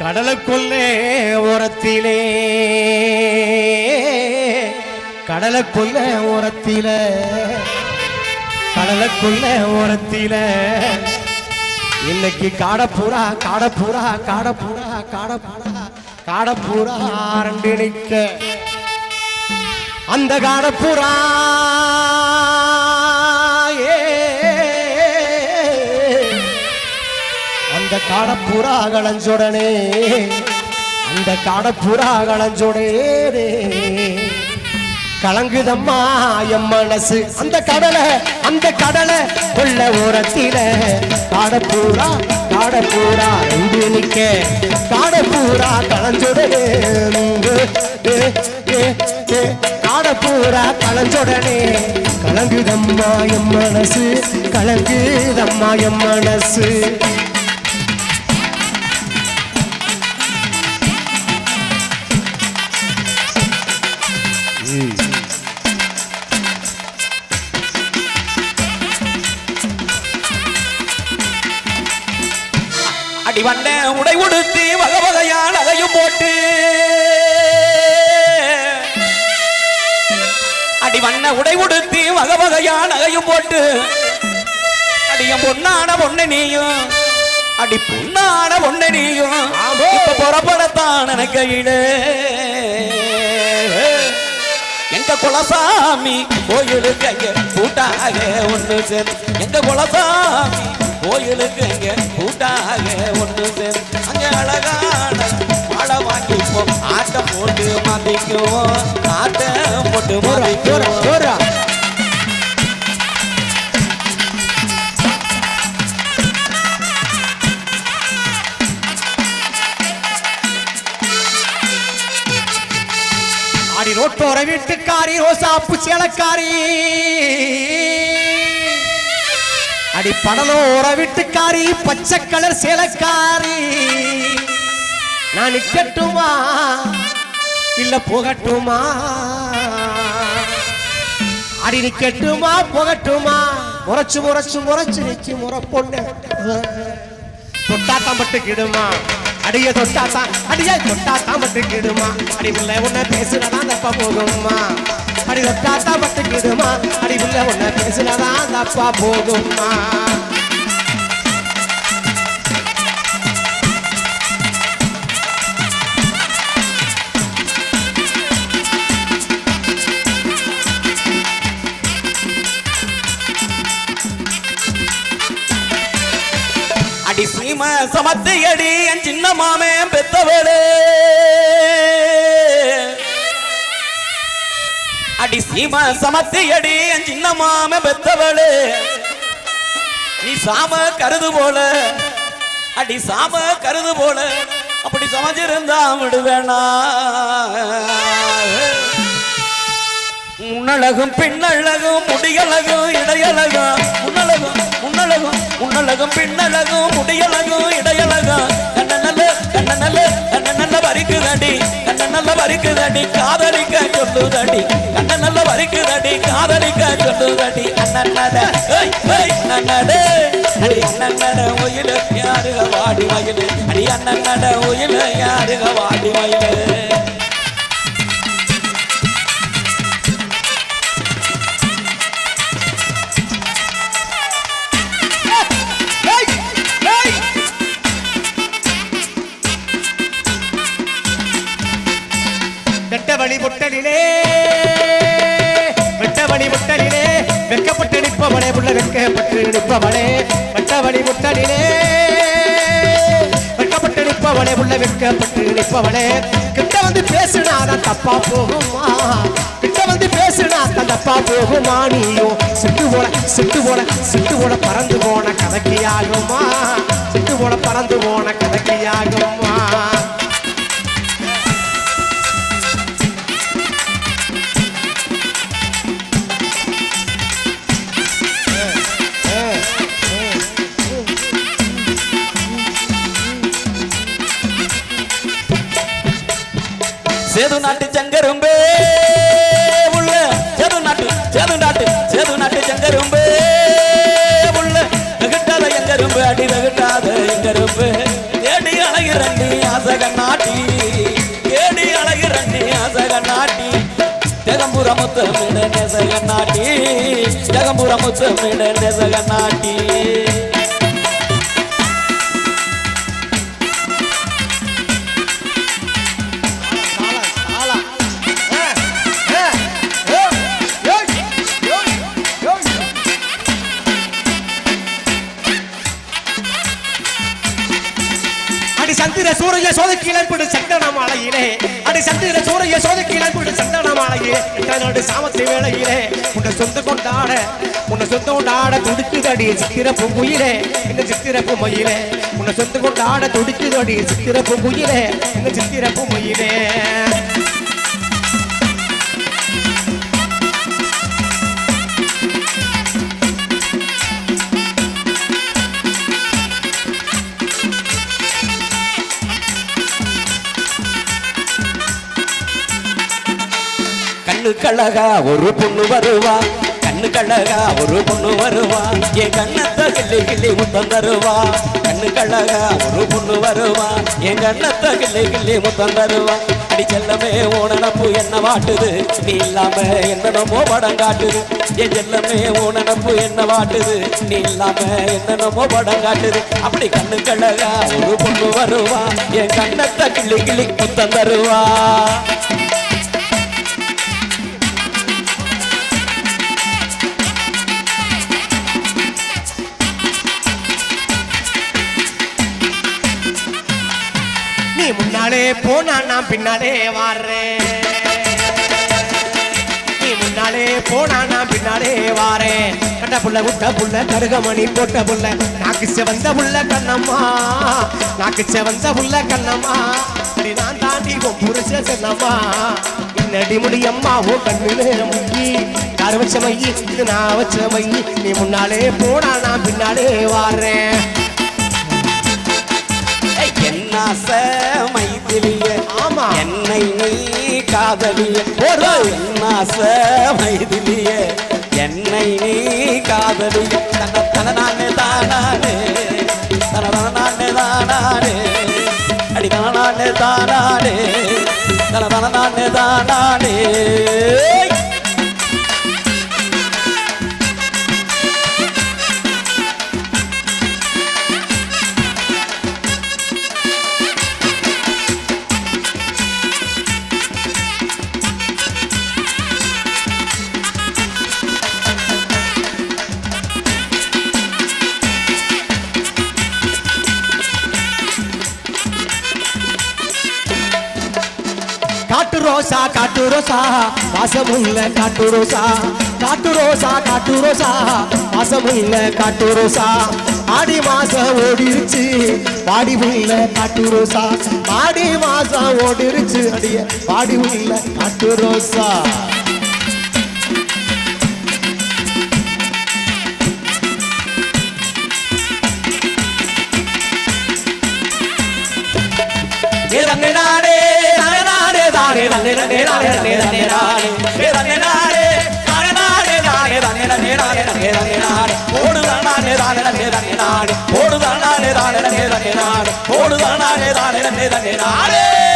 கடலுக்குள்ளே ஓரத்திலே கடலுக்குள்ளே ஓரத்திலே கடலுக்குள்ளே ஓரத்திலே இன்னைக்கு காடப்பூரா காடப்பூரா காடப்பூரா காடப்பூரா காடப்பூரா ரெண்டு நிக்க அந்த காடப்பூரா அந்த காடப்பூரா கலஞ்சோடனே அந்த காடப்பூரா கலஞ்சோடனே கலங்குதம்மா என் மனசு அந்த கடலை கொள்ள ஓரத்தில காடப்பூரா காடப்பூரா ரெண்டு நிக்க காடப்பூரா கலஞ்சோடனே காடப்பூரா கலஞ்சோடனே கலங்குதம்மா என் மனசு கலங்குதம்மா என் மனசு அடி வண்ண உடை உடுத்தி வகை வகையான அதையும் போட்டு அடி வண்ண உடை உடுத்தி வகை வகையான அதையும் போட்டு அடியும் பொன்னான பொண்ணு நீயும் அடி பொன்னான பொண்ணு நீயும் இப்ப புறப்படத்தான் நினைக்கையிலே எங்க குலசாமி கோயிலுக்கு அங்க கூட்டாக ஒன்று சேர் எங்க குலசாமி கோயிலுக்கு அங்க கூட்டாக ஒன்று சேர் அங்க அழகான வாழை வாங்கிப்போம் ஆட்டம் போட்டு மதிக்குவோம் ஆட்டம் போட்டு மதிக்குவோம் அடி ரோட்டோர வீட்டுக்காரி ரோசாப்பு சேலக்காரி அடி படலோர வீட்டுக்காரி பச்சை கலர் சேலக்காரி நான் நிக்கட்டுமா இல்ல போகட்டுமா அடி நிக்கட்டுமா போகட்டுமா முறைச்சு முறைச்சு முறைச்சு நிச்சு முறை பொண்ணு தொட்டாத்தான் பட்டுக்கிடுமா அடிய தொட்டாத்தான் அடிய தொட்டாத்தான் பட்டுக்கிடுமா அடி உள்ள உன்ன பேசுனதான் தப்பா போகுமா அடி தொட்டாத்தான் பட்டுக்கிடுமா அடி உள்ள உன்ன பேசுனதான் தப்பா போகுமா அடி சீம சமத்து அடி என் சின்ன மாமே பெத்தவளே அடி சீம சமத்து அடி என் சின்ன மாமே பெத்தவளே நீ சாம கருது போல அடி சாம கருது போல அப்படி சமைச்சிருந்தா விடுவேனா முன்னழகும் பின்னழகும் முடியழகும் இடையழகும் முன்னழகும் முன்னழகும் முன்னழகும் பின்னழகும் முடியழகும் இடையழகும் கண்ண நல்ல வரிக்குதடி கண்ண நல்ல வரிக்குதடி காதலிக்க சொல்லுதடி கண்ண நல்ல வரிக்குதடி காதலிக்க சொல்லுதடி அண்ணன்னட அண்ணன்னடே அடி அண்ணன்னட ஒயில யாருக வாடி மயிலு அடி அண்ணன்னட ஒயில யாருக வாடி மயிலு வெட்டவழி முட்டலிலே வெட்டவழி முட்டலிலே வெட்கப்பட்டு நிற்பவளே உள்ள வெட்கப்பட்டு நிற்பவளே வெட்டவழி முட்டலிலே வெட்கப்பட்டு நிற்பவளே உள்ள வெட்கப்பட்டு நிற்பவளே கிட்ட வந்து பேசுனாதான் தப்பா போகுமா கிட்ட வந்து பேசுனாதான் தப்பா போகுமா நீயும் சிட்டு போல பறந்து போன கதைக்கு ஆகுமா சிட்டு போல பறந்து போன கதைக்கு ஆகுமா சேது நாட்டு சங்கரும்பே உள்ள சேது நாட்டு சங்கரும்பே உள்ள எங்கரும்பு அடி ரகுட்டாத எங்கரும்பு தேடி அழகிறண்டி ஆசக நாட்டி ஜெகம்புர முத்தமிட நெசக நாட்டி ஜெகம்புர முத்தமிட நெசக நாட்டி சந்திர சூரிய சோதக்கிழன்படு சந்தன மாலையிலே அடி சந்திர சூரிய சோதக்கிழன்படு சந்தன மாலையிலே என்னோட சாமத்து வேளையிலே உன்னை சொந்த கொண்டாட துடிக்குதடி சித்திர பூங்குயிலே இந்த சித்திர பூமையிலே உன்னை சொந்த கொண்டாட துடிக்குதடி சித்திர பூங்குயிலே இந்த சித்திர பூமையிலே கண்ணுக்கழகா ஒரு பொண்ணு வருவா கண்ணுக்கழகா ஒரு பொண்ணு வருவா என் கண்ணத்தை கிள்ளி கிள்ளி முத்தம் தருவா கண்ணுக்கழகா ஒரு பொண்ணு வருவா என் கண்ணத்தை கிள்ளி கிள்ளி முத்தம் தருவா அடி செல்லமே ஓனப்பு என்ன வாட்டுது நீ இல்லாம என்னென்னமோ படம் காட்டுது என் செல்லமே ஓனப்பு என்ன வாட்டுது நீ இல்லாம என்னென்னமோ படம் காட்டுது அப்படி கண்ணுக்கழகா ஒரு பொண்ணு வருவா என் கண்ணத்தை கிள்ளி கிள்ளி முத்தம் தருவா முன்னாலே போனா நான் பின்னாலே வாரேன் நீ முன்னாலே போனா நான் பின்னாலே வாரேன் கட்ட புள்ள குட்ட புள்ள கருகமணி போட்ட புள்ள நாக்கு செவந்த புள்ள கண்ணம்மா நாக்கு செவந்த புள்ள கண்ணம்மா அப்படி நான் தாண்டி புருஷ சொன்னம்மா என்னடி முடியம்மா ஓ கண்ணிலே மையி யார் வச்ச மையி இது நான் வச்ச மையி நீ முன்னாலே போனா நான் பின்னாலே வாரேன் மைதிலிய ஆமா என்னை நீ காதலிய ஒரு என்னாச மைதிலிய என்னை நீ காதலிய தனநானே தானானே தனநானே தானானே அடி தனநானே தானானே தனநானே தானானே காட்டு ரோசா வாசமுள்ள காட்டு ரோசா வாசமுள்ள காட்டு ரோசா ஆடி மாசம் ஓடிருச்சு பாடி உள்ள காட்டு ரோசா ஆடி மாசம் ஓடிருச்சு அடிய பாடி உள்ள காட்டு ரோசா போடுதானே